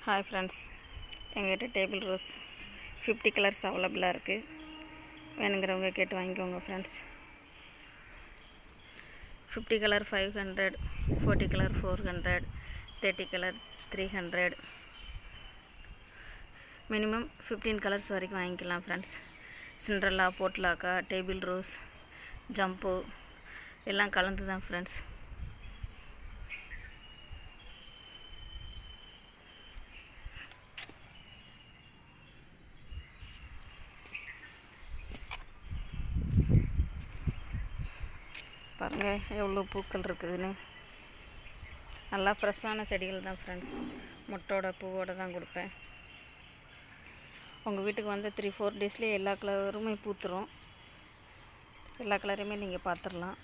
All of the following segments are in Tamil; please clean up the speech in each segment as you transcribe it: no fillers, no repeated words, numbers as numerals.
Hi friends, எங்கிட்ட டேபிள் ரோஸ் 50 கலர்ஸ் அவைலபிளாக இருக்குது. வேணுங்கிறவங்க கேட்டு வாங்கிக்கோங்க friends. 50 colour 500, 40 colour 400, 30 colour 300, minimum 15 colours வரைக்கும் வாங்கிக்கலாம் ஃப்ரெண்ட்ஸ். சிண்ட்ரெல்லா, போட்லாக்கா, டேபிள் ரோஸ், ஜம்போ எல்லாம் கலந்து தான் ஃப்ரெண்ட்ஸ். பாருங்கள் எவ்வளோ பூக்கள் இருக்குதுன்னு. நல்லா ஃப்ரெஷ்ஷான செடிகள் தான் ஃப்ரெண்ட்ஸ். மொட்டோட பூவோடு தான் கொடுப்பேன். உங்கள் வீட்டுக்கு வந்து 3-4 டேஸ்லேயே எல்லா கலருமே பூத்துரும். எல்லா கலரையுமே நீங்கள் பார்த்துடலாம்.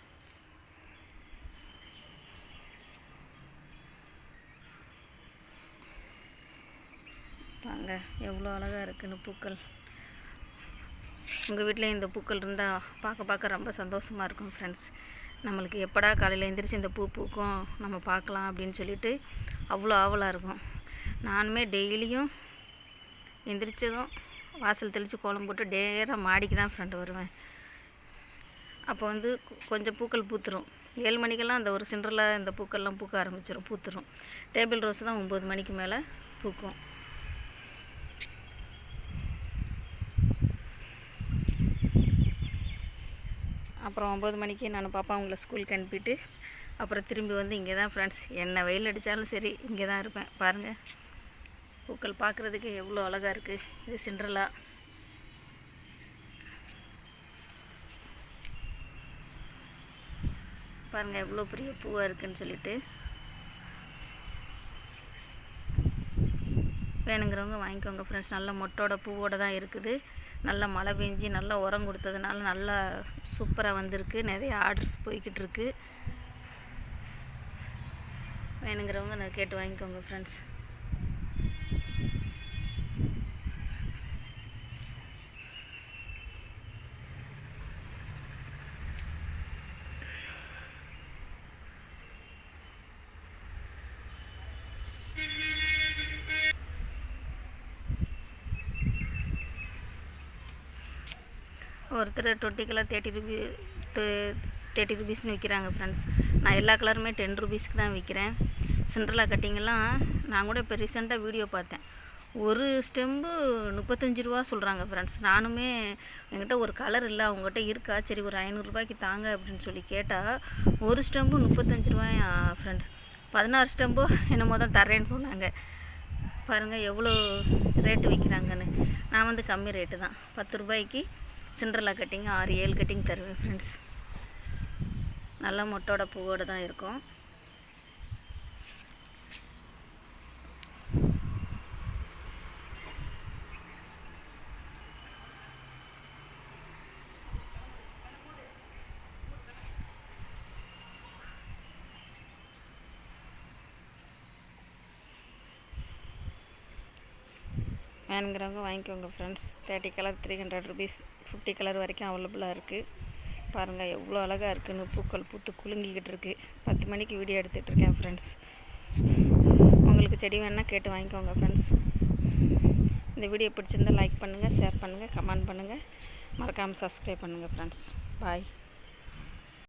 வாங்க எவ்வளோ அழகாக இருக்குன்னு பூக்கள். உங்கள் வீட்டில் இந்த பூக்கள் இருந்தால் பார்க்க ரொம்ப சந்தோஷமாக இருக்கும் ஃப்ரெண்ட்ஸ். நம்மளுக்கு எப்படா காலையில் எழுந்திரிச்சு இந்த பூ பூக்கும் நம்ம பார்க்கலாம் அப்படின்னு சொல்லிட்டு அவ்வளோ ஆவலாக இருக்கும். நானுமே டெய்லியும் எந்திரிச்சதும் வாசல் தெளித்து கோலம் போட்டு டேராக மாடிக்கு தான் ஃப்ரெண்டு வருவேன். அப்போ வந்து கொஞ்சம் பூக்கள் பூத்துரும். 7 மணிக்கெல்லாம் அந்த ஒரு சிண்ட்ரெல்லா இந்த பூக்கள்லாம் பூக்க ஆரம்பிச்சிடும், பூத்துரும். டேபிள் ரோஸ் தான் 9 மணிக்கு மேலே பூக்கும். அப்புறம் 9 மணிக்கு நான் பாப்பா அவங்கள ஸ்கூலுக்கு அனுப்பிட்டு அப்புறம் திரும்பி வந்து இங்கே தான் ஃப்ரெண்ட்ஸ், என்ன வெயில் அடித்தாலும் சரி இங்கே தான் இருப்பேன். பாருங்கள் பூக்கள் பார்க்குறதுக்கு எவ்வளோ அழகாக இருக்குது. இது சிண்ட்ரெல்லா. பாருங்கள் எவ்வளோ பெரிய பூவாக இருக்குதுன்னு சொல்லிட்டு. வேணுங்கிறவங்க வாங்கிக்கோங்க ஃப்ரெண்ட்ஸ். நல்ல மொட்டோட பூவோடு தான் இருக்குது. நல்லா மழை பெஞ்சி நல்லா உரம் கொடுத்ததுனால நல்லா சூப்பராக வந்திருக்கு. நிறைய ஆர்டர்ஸ் போய்கிட்டு இருக்கு. வேணுங்கிறவங்க நான் கேட்டு வாங்கிக்கோங்க ஃப்ரெண்ட்ஸ். ஒருத்தர் 20 கலர் 30 ருபீஸ்னு விற்கிறாங்க ஃப்ரெண்ட்ஸ். நான் எல்லா கலருமே 10 ருபீஸ்க்கு தான் விற்கிறேன். சிண்ட்ரெல்லா கட்டிங்கெல்லாம் நான் கூட இப்போ ரீசெண்டாக வீடியோ பார்த்தேன். ஒரு ஸ்டெம்பு 35 ரூபா சொல்கிறாங்க ஃப்ரெண்ட்ஸ். நானுமே என்கிட்ட ஒரு கலர் இல்லை, அவங்ககிட்ட இருக்கா, சரி ஒரு 500 ரூபாய்க்கு தாங்க அப்படின்னு சொல்லி கேட்டால் ஒரு ஸ்டெம்பு 35 ரூபாயா ஃப்ரெண்ட். 16 ஸ்டெம்போ என்னமோ தான் தரேன்னு சொன்னாங்க. பாருங்கள் எவ்வளோ ரேட்டு விற்கிறாங்கன்னு. நான் வந்து கம்மி ரேட்டு தான், 10 ரூபாய்க்கு சிண்ட்ரெல்லா கட்டிங் 6-7 கட்டிங் தருவேன் ஃப்ரெண்ட்ஸ். நல்லா மொட்டோட பூவோடு தான் இருக்கும். வேணுங்கிறவங்க வாங்கிக்கோங்க ஃப்ரெண்ட்ஸ். 30 கலர் 300 ருபீஸ், 50 கலர் வரைக்கும் அவைலபிளாக இருக்குது. பாருங்கள் எவ்வளோ அழகாக இருக்குன்னு. பூக்கள் பூத்து குலுங்கிக்கிட்டு இருக்குது. 10 மணிக்கு வீடியோ எடுத்துகிட்ருக்கேன் ஃப்ரெண்ட்ஸ். உங்களுக்கு செடி வேணால் கேட்டு வாங்கிக்கோங்க ஃப்ரெண்ட்ஸ். இந்த வீடியோ பிடிச்சிருந்தால் லைக் பண்ணுங்கள், ஷேர் பண்ணுங்கள், கமெண்ட் பண்ணுங்கள், மறக்காமல் சப்ஸ்கிரைப் பண்ணுங்கள் ஃப்ரெண்ட்ஸ். பாய்.